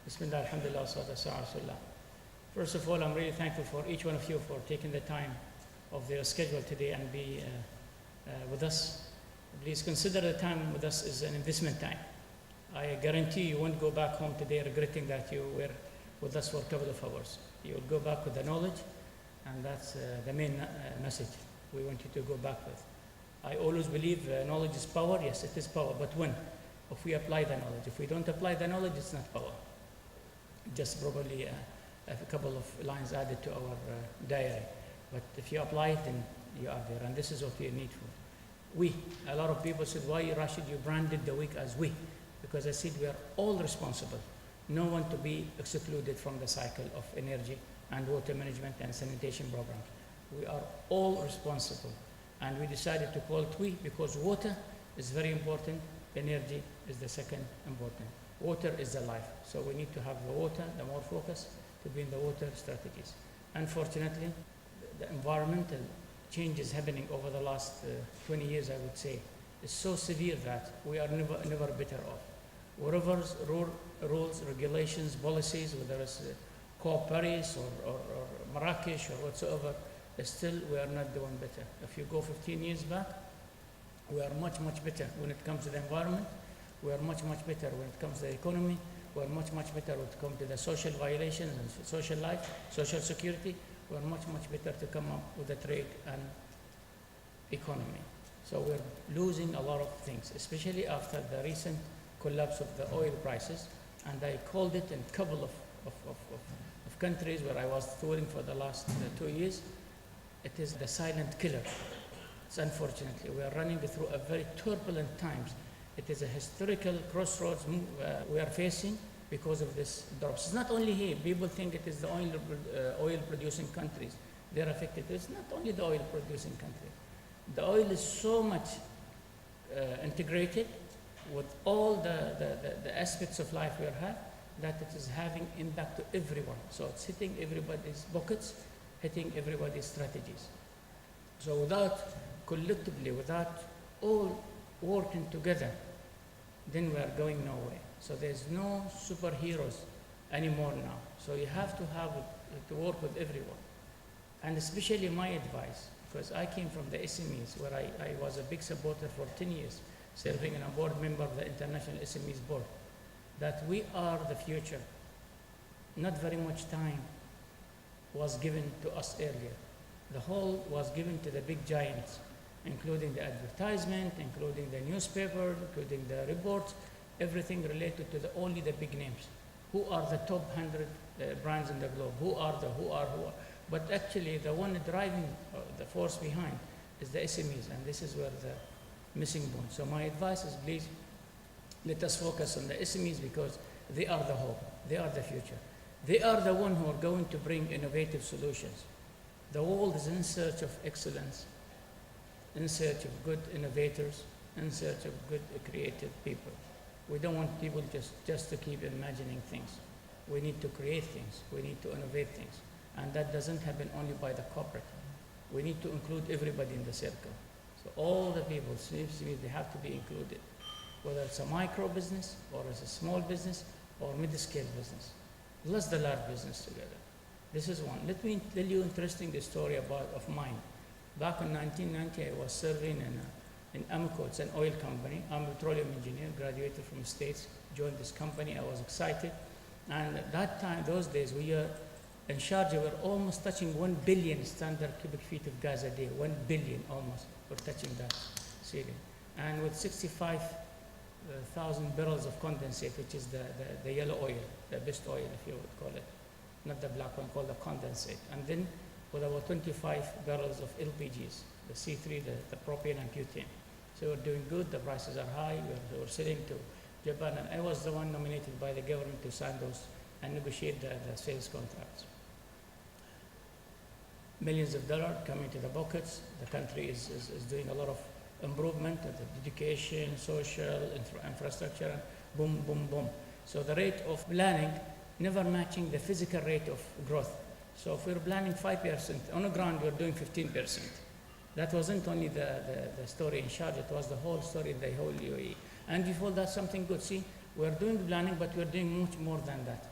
Bismillah, alhamdulillah, salatu wassalamu ala rasulillah. First of all, I'm really thankful for each one of you for taking the time of their schedule today and be with us. Please consider the time with us as an investment time. I guarantee you won't go back home today regretting that you were with us for a couple of hours. You will go back with the knowledge, and that's the main message we want you to go back with. I always believe knowledge is power. Yes, it is power, but when? If we apply the knowledge. If we don't apply the knowledge, it's not power. Just probably a couple of lines added to our diary. But if you apply it, then you are there, and this is what we need for. We, a lot of people said, why, Rashid, you branded the week as we? Because I said we are all responsible. No one to be excluded from the cycle of energy and water management and sanitation programs. We are all responsible. And we decided to call it we because water is very important, energy is the second important. Water is the life. So we need to have the water, the more focus to be in the water strategies. Unfortunately, the environmental changes happening over the last 20 years, I would say, is so severe that we are never better off. Whatever rules, regulations, policies, whether it's COP Paris or Marrakesh or whatsoever, still we are not doing better. If you go 15 years back, we are much better when it comes to the environment. We are much better when it comes to the economy. We are much better when it comes to the social violations and social life, social security. We are much better to come up with the trade and economy. So we're losing a lot of things, especially after the recent collapse of the oil prices. And I called it in a couple of countries where I was touring for the last 2 years. It is the silent killer. It's unfortunately, we are running through a very turbulent times. It is a historical crossroads we are facing because of this drops. It's not only here. People think it is the oil-producing countries. They're affected. It's not only the oil-producing countries. The oil is so much integrated with all the aspects of life we have that it is having impact to everyone. So it's hitting everybody's pockets, hitting everybody's strategies. So collectively, without all working together, then we are going nowhere. So there's no superheroes anymore now. So you have to work with everyone. And especially my advice, because I came from the SMEs where I was a big supporter for 10 years, serving as a board member of the International SMEs Board, that we are the future. Not very much time was given to us earlier. The whole was given to the big giants, including the advertisement, including the newspaper, including the reports, everything related to only the big names. Who are the top 100 brands in the globe? Who are? But actually, the one driving the force behind is the SMEs, and this is where the missing bone. So my advice is, please, let us focus on the SMEs because they are the hope. They are the future. They are the one who are going to bring innovative solutions. The world is in search of excellence, in search of good innovators, in search of good creative people. We don't want people just to keep imagining things. We need to create things. We need to innovate things. And that doesn't happen only by the corporate. We need to include everybody in the circle. So all the people, they have to be included, whether it's a micro business or it's a small business or mid-scale business. Let's the large business together. This is one. Let me tell you an interesting story of mine. Back in 1990, I was serving in Amoco. It's an oil company. I'm a petroleum engineer, graduated from the States, joined this company. I was excited. And at that time, those days, we were in Sharjah, we were almost touching 1 billion standard cubic feet of gas a day. 1 billion almost. We're touching that ceiling. And with 65,000 barrels of condensate, which is the yellow oil, the best oil, if you would call it. Not the black one, called the condensate. And then with about 25 barrels of LPGs, the C3, the propane and butane. So we're doing good, the prices are high, we're selling to Japan, and I was the one nominated by the government to sign those and negotiate the sales contracts. Millions of dollars coming to the pockets. The country is doing a lot of improvement of the education, social, infrastructure, boom. So the rate of planning never matching the physical rate of growth. So if we're planning 5%, on the ground we're doing 15%. That wasn't only the story in Sharjah, it was the whole story in the whole UAE. And before that, something good. See, We're doing planning, but we're doing much more than that.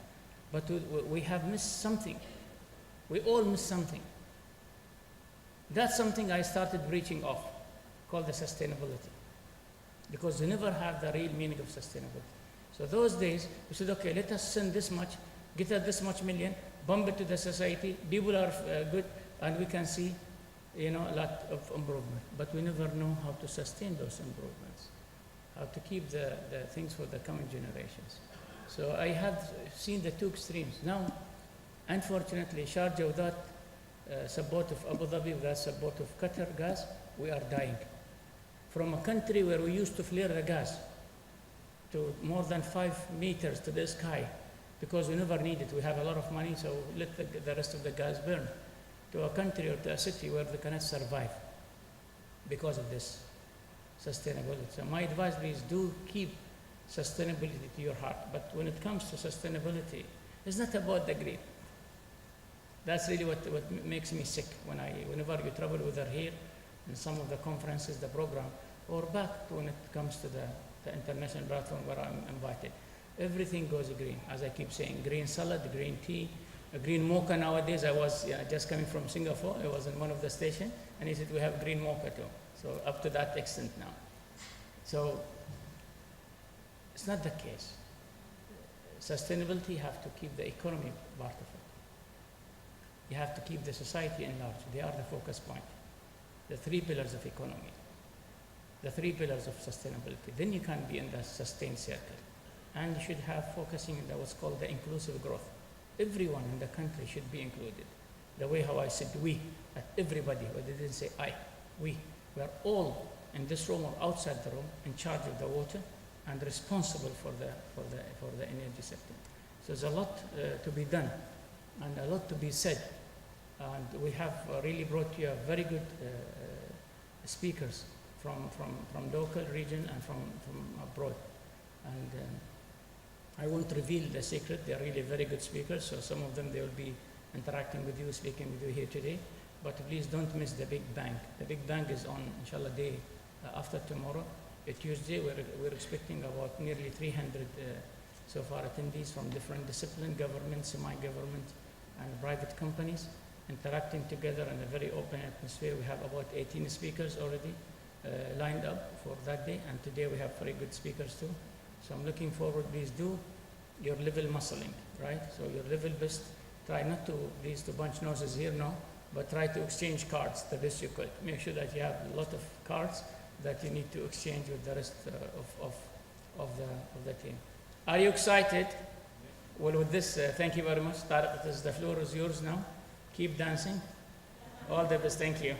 But we have missed something. We all miss something. That's something I started reaching off, called the sustainability. Because we never have the real meaning of sustainability. So those days, we said, okay, let us send this much, get us this much million, bump it to the society, people are good, and we can see, a lot of improvement. But we never know how to sustain those improvements, how to keep the things for the coming generations. So I have seen the two extremes. Now, unfortunately, Sharjah, without support of Abu Dhabi, without support of Qatar gas, we are dying. From a country where we used to flare the gas to more than 5 meters to the sky, because we never need it. We have a lot of money, so let the rest of the gas burn. To a country or to a city where they cannot survive because of this sustainability. So my advice is, do keep sustainability to your heart. But when it comes to sustainability, it's not about the green. That's really what makes me sick whenever you travel, whether here in some of the conferences, the program, or back when it comes to the international platform where I'm invited. Everything goes green, as I keep saying, green salad, green tea, a green mocha nowadays. I was just coming from Singapore. I was in one of the stations, and he said, we have green mocha too. So up to that extent now. So it's not the case. Sustainability, you have to keep the economy part of it. You have to keep the society in large. They are the focus point. The 3 pillars of economy, the 3 pillars of sustainability. Then you can be in the sustained circle. And you should have focusing on what's called the inclusive growth. Everyone in the country should be included. The way how I said we, that everybody, but I didn't say I, we. We are all in this room or outside the room in charge of the water and responsible for the energy sector. So there's a lot to be done and a lot to be said. And we have really brought you a very good speakers from local region and from abroad. And I won't reveal the secret. They're really very good speakers. So some of them, they will be interacting with you, speaking with you here today. But please don't miss the Big Bang. The Big Bang is on, inshallah, day after tomorrow, Tuesday. We're expecting about nearly 300 so far attendees from different disciplines, government, semi-government, and private companies, interacting together in a very open atmosphere. We have about 18 speakers already lined up for that day, and today we have very good speakers too. So I'm looking forward. Please do your level muscling, right? So your level best. Try not to bunch noses here, no, but try to exchange cards the best you could. Make sure that you have a lot of cards that you need to exchange with the rest of the team. Are you excited? Well, with this, thank you very much. Tariq, the floor is yours now. Keep dancing. All the best. Thank you.